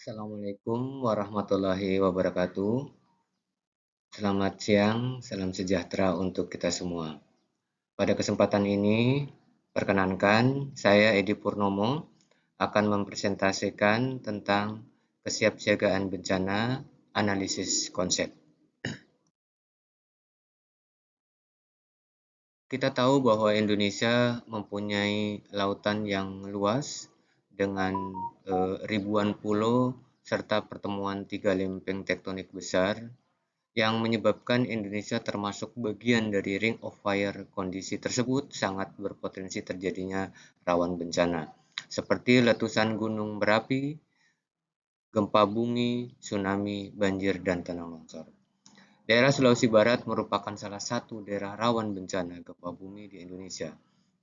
Assalamualaikum warahmatullahi wabarakatuh. Selamat siang, salam sejahtera untuk kita semua. Pada kesempatan ini, perkenankan saya Edi Purnomo akan mempresentasikan tentang kesiapsiagaan bencana analisis konsep. Kita tahu bahwa Indonesia mempunyai lautan yang luas dengan ribuan pulau serta pertemuan tiga lempeng tektonik besar yang menyebabkan Indonesia termasuk bagian dari Ring of Fire. Kondisi tersebut sangat berpotensi terjadinya rawan bencana, seperti letusan gunung berapi, gempa bumi, tsunami, banjir, dan tanah longsor. Daerah Sulawesi Barat merupakan salah satu daerah rawan bencana gempa bumi di Indonesia,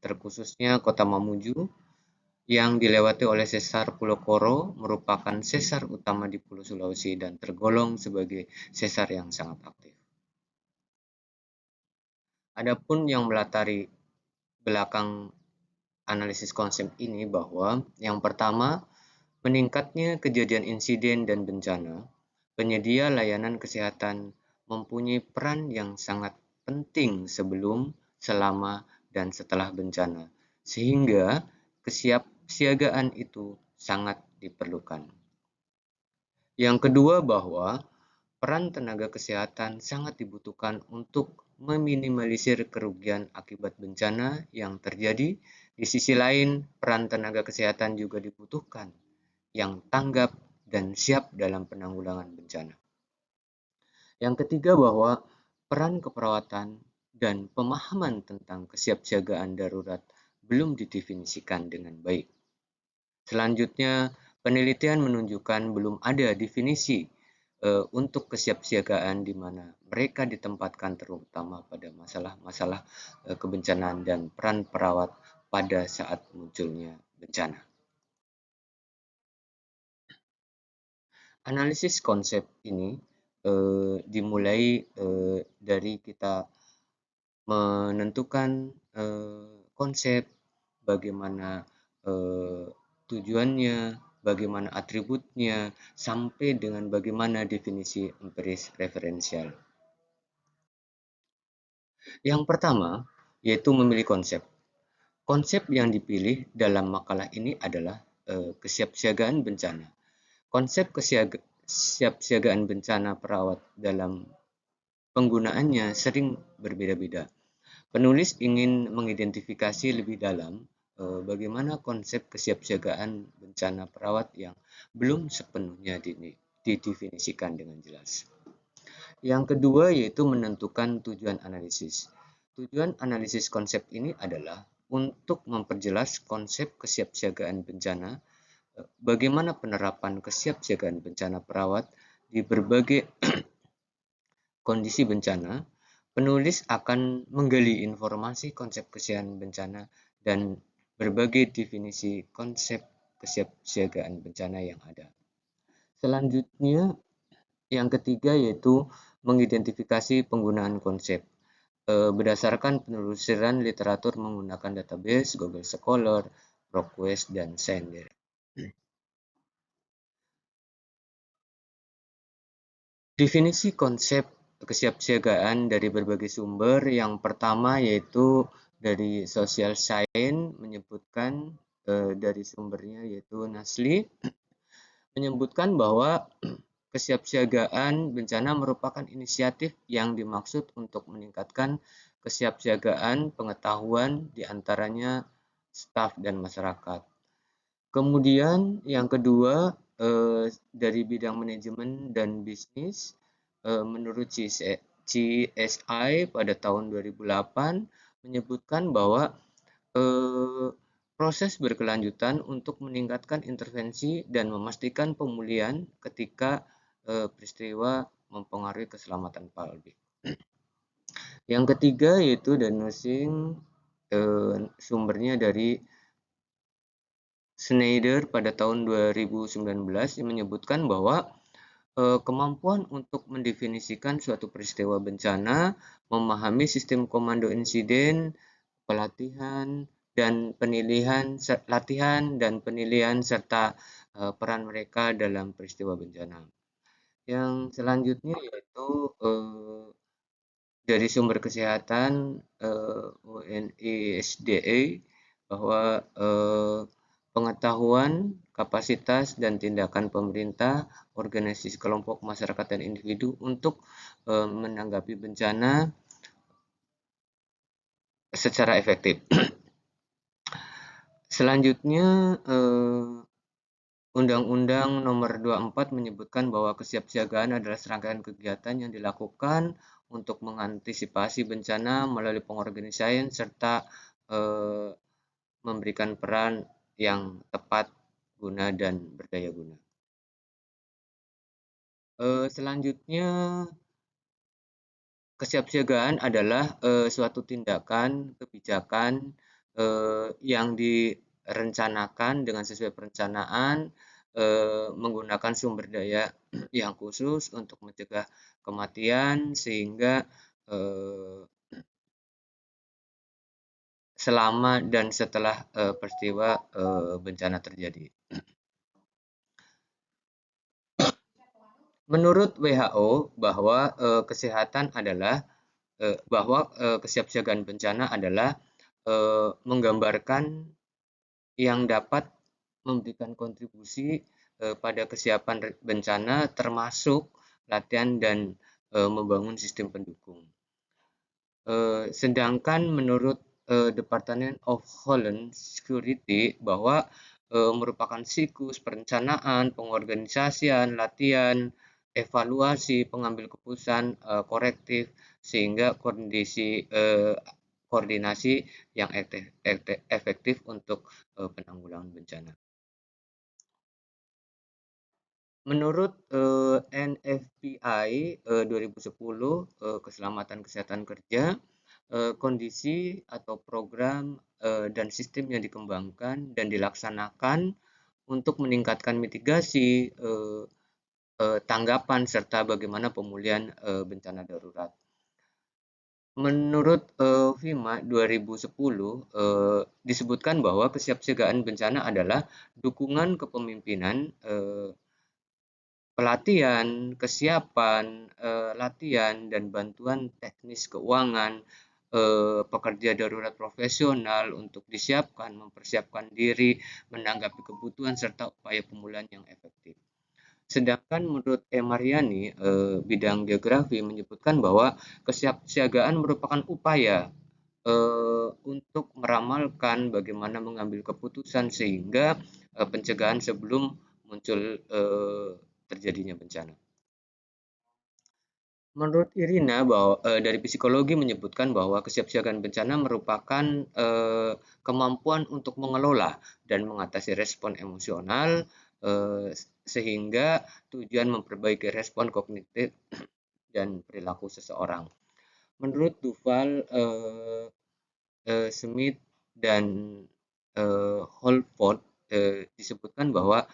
terkhususnya Kota Mamuju yang dilewati oleh Sesar Pulau Koro merupakan sesar utama di Pulau Sulawesi dan tergolong sebagai sesar yang sangat aktif. Adapun yang melatari belakang analisis konsep ini bahwa yang pertama, meningkatnya kejadian insiden dan bencana, penyedia layanan kesehatan mempunyai peran yang sangat penting sebelum, selama, dan setelah bencana, sehingga kesiapsiagaan itu sangat diperlukan. Yang kedua bahwa peran tenaga kesehatan sangat dibutuhkan untuk meminimalisir kerugian akibat bencana yang terjadi. Di sisi lain, peran tenaga kesehatan juga dibutuhkan yang tanggap dan siap dalam penanggulangan bencana. Yang ketiga bahwa peran keperawatan dan pemahaman tentang kesiapsiagaan darurat belum didefinisikan dengan baik. Selanjutnya, penelitian menunjukkan belum ada definisi untuk kesiapsiagaan di mana mereka ditempatkan terutama pada masalah-masalah kebencanaan dan peran perawat pada saat munculnya bencana. Analisis konsep ini dimulai dari kita menentukan konsep, bagaimana tujuannya, bagaimana atributnya, sampai dengan bagaimana definisi empiris referensial. Yang pertama, yaitu memilih konsep. Konsep yang dipilih dalam makalah ini adalah kesiapsiagaan bencana. Konsep kesiapsiagaan bencana perawat dalam penggunaannya sering berbeda-beda. Penulis ingin mengidentifikasi lebih dalam bagaimana konsep kesiapsiagaan bencana perawat yang belum sepenuhnya didefinisikan dengan jelas. Yang kedua yaitu menentukan tujuan analisis. Tujuan analisis konsep ini adalah untuk memperjelas konsep kesiapsiagaan bencana, bagaimana penerapan kesiapsiagaan bencana perawat di berbagai kondisi bencana. Penulis akan menggali informasi konsep kesiapsiagaan bencana dan berbagai definisi konsep kesiapsiagaan bencana yang ada. Selanjutnya, yang ketiga yaitu mengidentifikasi penggunaan konsep. Berdasarkan penelusuran literatur menggunakan database, Google Scholar, ProQuest, dan Sender. Definisi konsep kesiapsiagaan dari berbagai sumber. Yang pertama yaitu dari Social Science menyebutkan dari sumbernya yaitu Nasli menyebutkan bahwa kesiapsiagaan bencana merupakan inisiatif yang dimaksud untuk meningkatkan kesiapsiagaan pengetahuan di antaranya staf dan masyarakat. Kemudian yang kedua dari bidang manajemen dan bisnis, menurut CSI pada tahun 2008 menyebutkan bahwa proses berkelanjutan untuk meningkatkan intervensi dan memastikan pemulihan ketika peristiwa mempengaruhi keselamatan publik. Yang ketiga yaitu diagnosing, sumbernya dari Schneider pada tahun 2019 yang menyebutkan bahwa kemampuan untuk mendefinisikan suatu peristiwa bencana, memahami sistem komando insiden, latihan dan penilaian serta peran mereka dalam peristiwa bencana. Yang selanjutnya yaitu dari sumber kesehatan UNISDA bahwa pengetahuan, kapasitas, dan tindakan pemerintah, organisasi kelompok masyarakat dan individu untuk menanggapi bencana secara efektif. Selanjutnya, Undang-Undang Nomor 24 menyebutkan bahwa kesiapsiagaan adalah serangkaian kegiatan yang dilakukan untuk mengantisipasi bencana melalui pengorganisasian serta memberikan peran yang tepat guna dan berdaya guna. Selanjutnya, kesiapsiagaan adalah suatu tindakan, kebijakan yang direncanakan dengan sesuai perencanaan menggunakan sumber daya yang khusus untuk mencegah kematian sehingga selama dan setelah peristiwa bencana terjadi. Menurut WHO bahwa kesehatan adalah kesiapsiagaan bencana adalah menggambarkan yang dapat memberikan kontribusi pada kesiapan bencana termasuk latihan dan membangun sistem pendukung. Sedangkan menurut Department of Homeland Security bahwa merupakan siklus perencanaan, pengorganisasian, latihan, evaluasi, pengambil keputusan korektif sehingga koordinasi yang efektif untuk penanggulangan bencana. Menurut NFPI 2010 Keselamatan Kesehatan Kerja, kondisi atau program dan sistem yang dikembangkan dan dilaksanakan untuk meningkatkan mitigasi, tanggapan serta bagaimana pemulihan bencana darurat. Menurut FIMA 2010 disebutkan bahwa kesiapsiagaan bencana adalah dukungan kepemimpinan, pelatihan, kesiapan, latihan, dan bantuan teknis keuangan, pekerja darurat profesional untuk mempersiapkan diri, menanggapi kebutuhan, serta upaya pemulihan yang efektif. Sedangkan menurut Mariani, bidang geografi menyebutkan bahwa kesiapsiagaan merupakan upaya untuk meramalkan bagaimana mengambil keputusan sehingga pencegahan sebelum muncul terjadinya bencana. Menurut Irina bahwa dari psikologi menyebutkan bahwa kesiapsiagaan bencana merupakan kemampuan untuk mengelola dan mengatasi respon emosional sehingga tujuan memperbaiki respon kognitif dan perilaku seseorang. Menurut Duval, Smith dan Holford disebutkan bahwa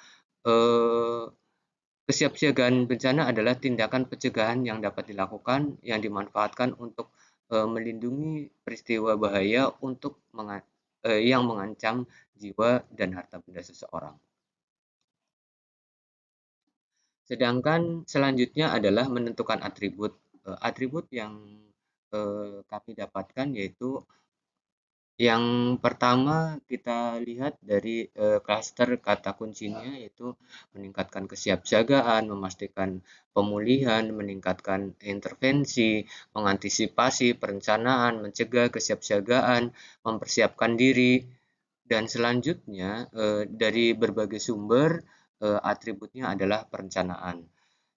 kesiapsiagaan bencana adalah tindakan pencegahan yang dapat dilakukan yang dimanfaatkan untuk melindungi peristiwa bahaya yang mengancam jiwa dan harta benda seseorang. Sedangkan selanjutnya adalah menentukan atribut. Atribut yang kami dapatkan yaitu yang pertama kita lihat dari klaster kata kuncinya yaitu meningkatkan kesiapsiagaan, memastikan pemulihan, meningkatkan intervensi, mengantisipasi, perencanaan, mencegah kesiapsiagaan, mempersiapkan diri, dan selanjutnya dari berbagai sumber atributnya adalah perencanaan.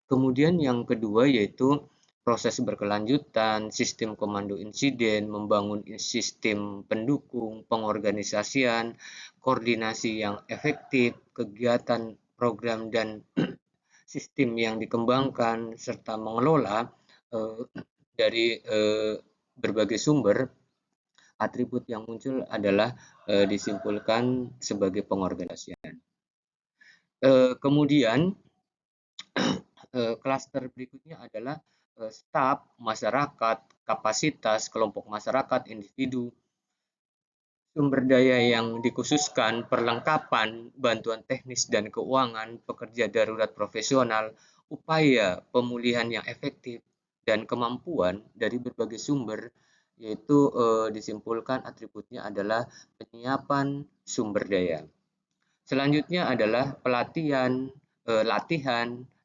Kemudian yang kedua yaitu proses berkelanjutan, sistem komando insiden, membangun sistem pendukung, pengorganisasian, koordinasi yang efektif, kegiatan, program, dan sistem yang dikembangkan, serta mengelola dari berbagai sumber, atribut yang muncul adalah disimpulkan sebagai pengorganisasian. Kemudian klaster berikutnya adalah staf, masyarakat, kapasitas, kelompok masyarakat, individu, Sumber daya yang dikhususkan, perlengkapan, bantuan teknis dan keuangan, pekerja darurat profesional, upaya pemulihan yang efektif, dan kemampuan dari berbagai sumber, yaitu disimpulkan atributnya adalah penyiapan sumber daya. Selanjutnya adalah latihan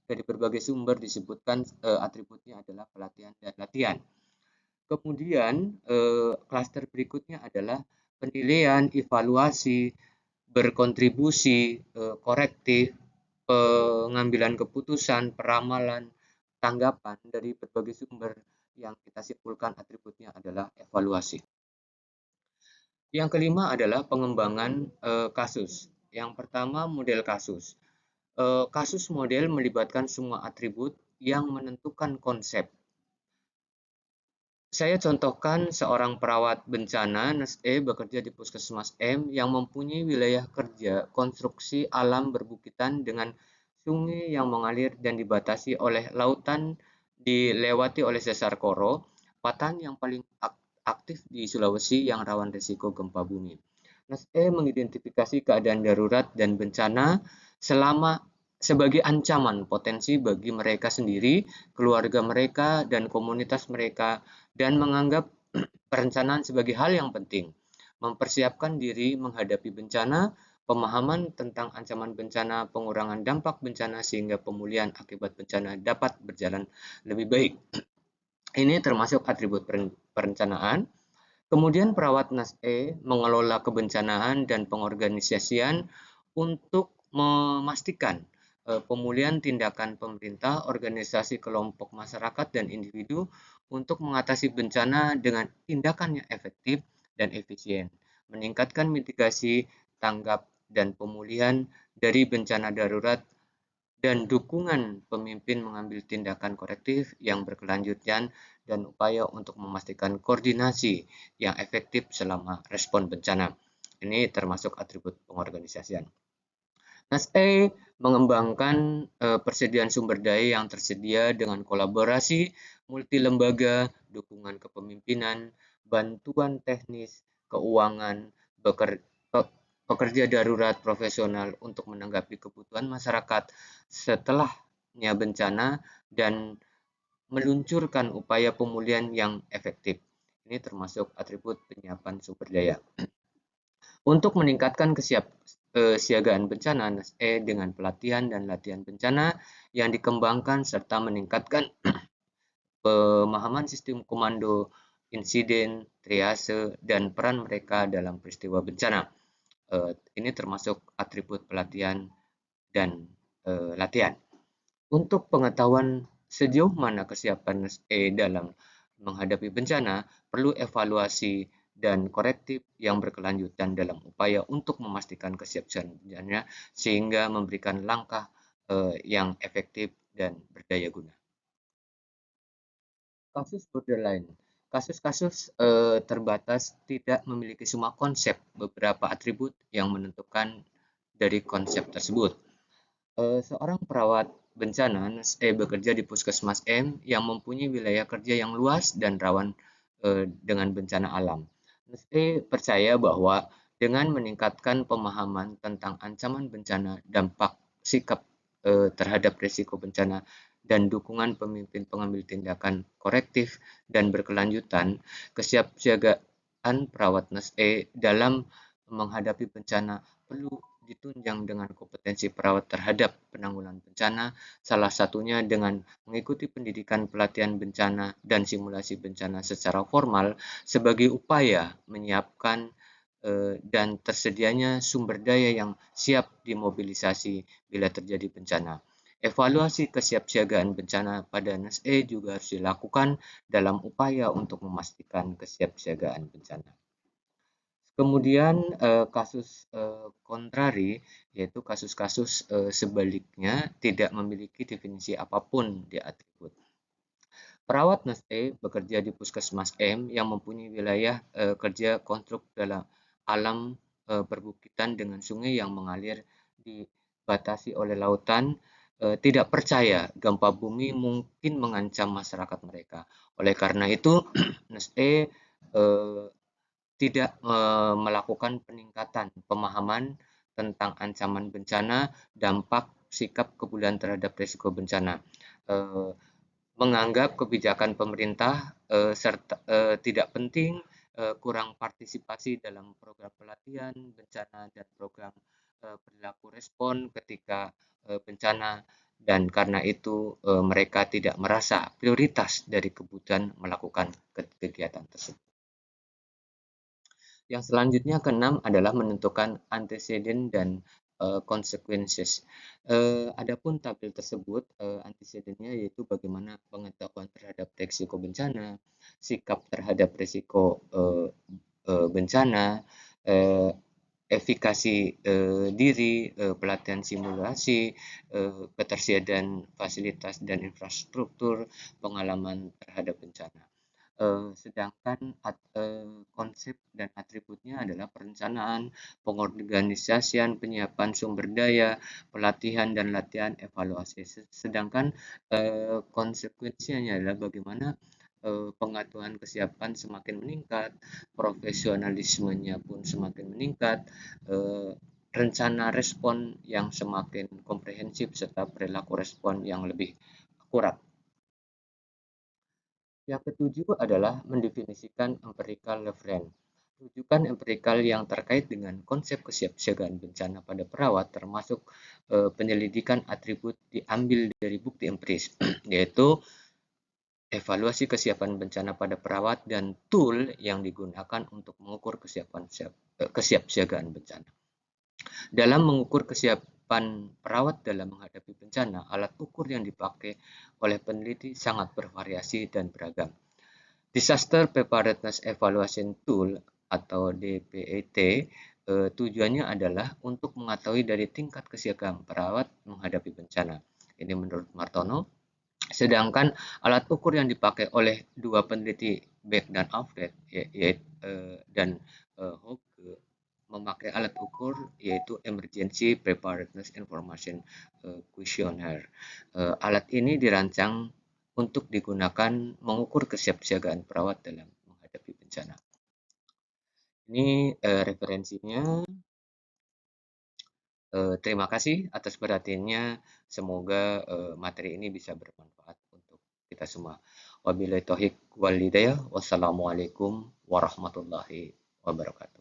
dari berbagai sumber disebutkan atributnya adalah pelatihan dan latihan. Kemudian klaster berikutnya adalah penilaian, evaluasi, berkontribusi, korektif, pengambilan keputusan, peramalan, tanggapan dari berbagai sumber yang kita simpulkan atributnya adalah evaluasi. Yang kelima adalah pengembangan kasus. Yang pertama model kasus. Kasus model melibatkan semua atribut yang menentukan konsep. Saya contohkan seorang perawat bencana NSE bekerja di Puskesmas M yang mempunyai wilayah kerja konstruksi alam berbukitan dengan sungai yang mengalir dan dibatasi oleh lautan dilewati oleh sesar Koro, patahan yang paling aktif di Sulawesi yang rawan risiko gempa bumi. NSE mengidentifikasi keadaan darurat dan bencana selama sebagai ancaman potensi bagi mereka sendiri, keluarga mereka, dan komunitas mereka, dan menganggap perencanaan sebagai hal yang penting. Mempersiapkan diri menghadapi bencana, pemahaman tentang ancaman bencana, pengurangan dampak bencana sehingga pemulihan akibat bencana dapat berjalan lebih baik. Ini termasuk atribut perencanaan. Kemudian perawat NASE mengelola kebencanaan dan pengorganisasian untuk memastikan pemulihan tindakan pemerintah, organisasi kelompok masyarakat dan individu untuk mengatasi bencana dengan tindakan yang efektif dan efisien, meningkatkan mitigasi, tanggap, dan pemulihan dari bencana darurat dan dukungan pemimpin mengambil tindakan korektif yang berkelanjutan dan upaya untuk memastikan koordinasi yang efektif selama respon bencana. Ini termasuk atribut pengorganisasian. NASE mengembangkan persediaan sumber daya yang tersedia dengan kolaborasi multi lembaga, dukungan kepemimpinan, bantuan teknis, keuangan, pekerja darurat profesional untuk menanggapi kebutuhan masyarakat setelahnya bencana dan meluncurkan upaya pemulihan yang efektif. Ini termasuk atribut penyiapan sumber daya. Untuk meningkatkan kesiapsiagaan bencana NSE dengan pelatihan dan latihan bencana yang dikembangkan serta meningkatkan pemahaman sistem komando, insiden, triase, dan peran mereka dalam peristiwa bencana. Ini termasuk atribut pelatihan dan latihan. Untuk pengetahuan sejauh mana kesiapan NSE dalam menghadapi bencana, perlu evaluasi dan korektif yang berkelanjutan dalam upaya untuk memastikan kesiapsiagaan bencana sehingga memberikan langkah yang efektif dan berdaya guna. Kasus borderline. Kasus-kasus terbatas tidak memiliki semua konsep, beberapa atribut yang menentukan dari konsep tersebut. Seorang perawat bencana bekerja di Puskesmas M yang mempunyai wilayah kerja yang luas dan rawan dengan bencana alam. Percaya bahwa dengan meningkatkan pemahaman tentang ancaman bencana, dampak sikap terhadap risiko bencana, dan dukungan pemimpin pengambil tindakan korektif dan berkelanjutan, kesiapsiagaan perawat NSE dalam menghadapi bencana perlu ditunjang dengan kompetensi perawat terhadap penanggulangan bencana, salah satunya dengan mengikuti pendidikan pelatihan bencana dan simulasi bencana secara formal sebagai upaya menyiapkan dan tersedianya sumber daya yang siap dimobilisasi bila terjadi bencana. Evaluasi kesiapsiagaan bencana pada NSE juga harus dilakukan dalam upaya untuk memastikan kesiapsiagaan bencana. Kemudian kasus kontrari, yaitu kasus-kasus sebaliknya tidak memiliki definisi apapun di atribut. Perawat NSE bekerja di Puskesmas M yang mempunyai wilayah kerja konstruk dalam alam perbukitan dengan sungai yang mengalir dibatasi oleh lautan, tidak percaya gempa bumi mungkin mengancam masyarakat mereka. Oleh karena itu, NSE tidak melakukan peningkatan pemahaman tentang ancaman bencana, dampak, sikap kepedulian terhadap risiko bencana. Menganggap kebijakan pemerintah tidak penting, kurang partisipasi dalam program pelatihan bencana dan program perilaku respon ketika bencana, dan karena itu mereka tidak merasa prioritas dari kebutuhan melakukan kegiatan tersebut. Yang selanjutnya keenam adalah menentukan antecedent dan consequences. Adapun tabel tersebut, antecedentnya yaitu bagaimana pengetahuan terhadap risiko bencana, sikap terhadap risiko bencana, eh, efikasi diri, pelatihan simulasi, ketersediaan fasilitas dan infrastruktur, pengalaman terhadap bencana. Sedangkan konsep dan atributnya adalah perencanaan, pengorganisasian, penyiapan sumber daya, pelatihan dan latihan evaluasi. Sedangkan konsekuensinya adalah bagaimana pengetahuan kesiapan semakin meningkat, profesionalismenya pun semakin meningkat, rencana respon yang semakin komprehensif serta perilaku respon yang lebih akurat. Yang ketujuh adalah mendefinisikan empirical reference. Rujukan empirikal yang terkait dengan konsep kesiapsiagaan bencana pada perawat termasuk penyelidikan atribut diambil dari bukti empiris, yaitu evaluasi kesiapan bencana pada perawat dan tool yang digunakan untuk mengukur kesiapsiagaan bencana. Dalam mengukur kesiapan perawat dalam menghadapi bencana, alat ukur yang dipakai oleh peneliti sangat bervariasi dan beragam. Disaster Preparedness Evaluation Tool atau DPET tujuannya adalah untuk mengetahui dari tingkat kesiapan perawat menghadapi bencana. Ini menurut Martono. Sedangkan alat ukur yang dipakai oleh dua peneliti Beck dan Alfred dan Hoge memakai alat ukur yaitu Emergency Preparedness Information Questionnaire. Alat ini dirancang untuk digunakan mengukur kesiapsiagaan perawat dalam menghadapi bencana. Ini referensinya. Terima kasih atas perhatiannya. Semoga materi ini bisa bermanfaat untuk kita semua. Wabillahi taufiq wal hidayah. Wassalamualaikum warahmatullahi wabarakatuh.